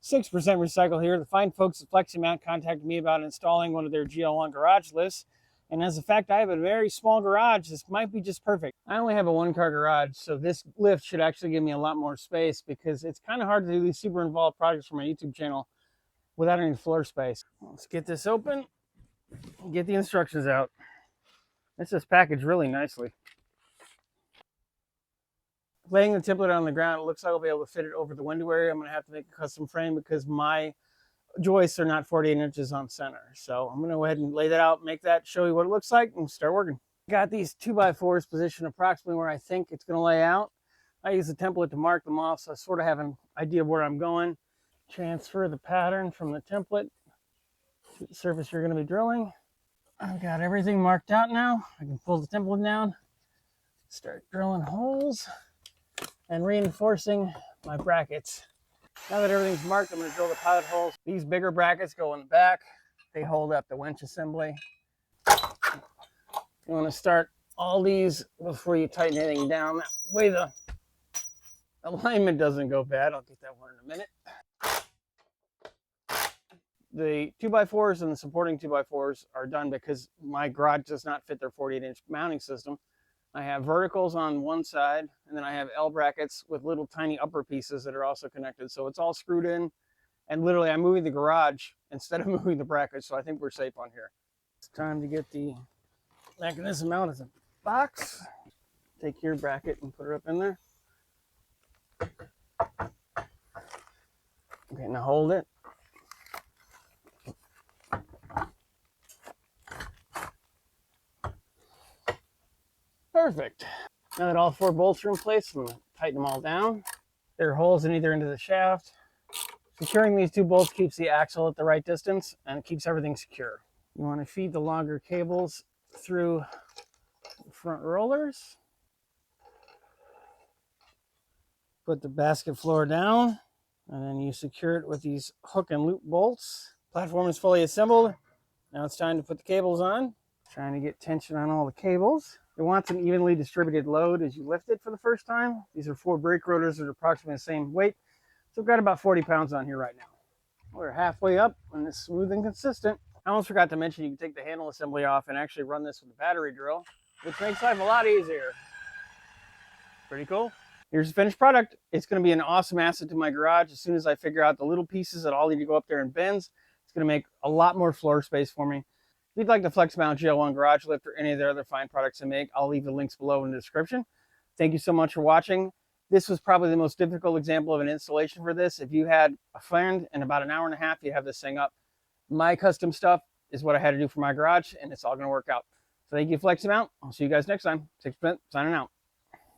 6% recycle here. The fine folks at FLEXIMOUNT contacted me about installing one of their GL1 garage lifts. And as a fact, I have a very small garage. This might be just perfect. I only have a one-car garage, so this lift should actually give me a lot more space because it's kind of hard to do these super involved projects for my YouTube channel without any floor space. Let's get this open and get the instructions out. This is packaged really nicely. Laying the template on the ground, it looks like I'll be able to fit it over the window area. I'm going to have to make a custom frame because my joists are not 48 inches on center. So I'm going to go ahead and lay that out, make that, show you what it looks like, and start working. Got these 2x4s positioned approximately where I think it's going to lay out. I use the template to mark them off, so I sort of have an idea of where I'm going. Transfer the pattern from the template to the surface you're going to be drilling. I've got everything marked out now. I can pull the template down, start drilling holes and reinforcing my brackets. Now that everything's marked, I'm going to drill the pilot holes. These bigger brackets go in the back. They hold up the winch assembly. You want to start all these before you tighten anything down. That way the alignment doesn't go bad. I'll get that one in a minute. The 2x4s and the supporting 2x4s are done because my garage does not fit their 48-inch mounting system. I have verticals on one side, and then I have L brackets with little tiny upper pieces that are also connected. So it's all screwed in, and literally I'm moving the garage instead of moving the brackets, so I think we're safe on here. It's time to get the mechanism out of the box. Take your bracket and put it up in there. Okay, now hold it. Perfect. Now that all 4 bolts are in place, I'm going to tighten them all down. There are holes in either end of the shaft. Securing these 2 bolts keeps the axle at the right distance and it keeps everything secure. You want to feed the longer cables through the front rollers. Put the basket floor down, and then you secure it with these hook and loop bolts. Platform is fully assembled. Now it's time to put the cables on. Trying to get tension on all the cables. It wants an evenly distributed load as you lift it for the first time. These are 4 brake rotors that are approximately the same weight. So I've got about 40 pounds on here right now. We're halfway up and it's smooth and consistent. I almost forgot to mention you can take the handle assembly off and actually run this with a battery drill, which makes life a lot easier. Pretty cool. Here's the finished product. It's going to be an awesome asset to my garage. As soon as I figure out the little pieces that all need to go up there in bins, it's going to make a lot more floor space for me. If you'd like the FLEXIMOUNT GL1 garage lift or any of the other fine products I make, I'll leave the links below in the description. Thank you so much for watching. This was probably the most difficult example of an installation for this. If you had a friend in about an hour and a half, you have this thing up. My custom stuff is what I had to do for my garage, and it's all going to work out. So thank you, FLEXIMOUNT. I'll see you guys next time. 6% signing out.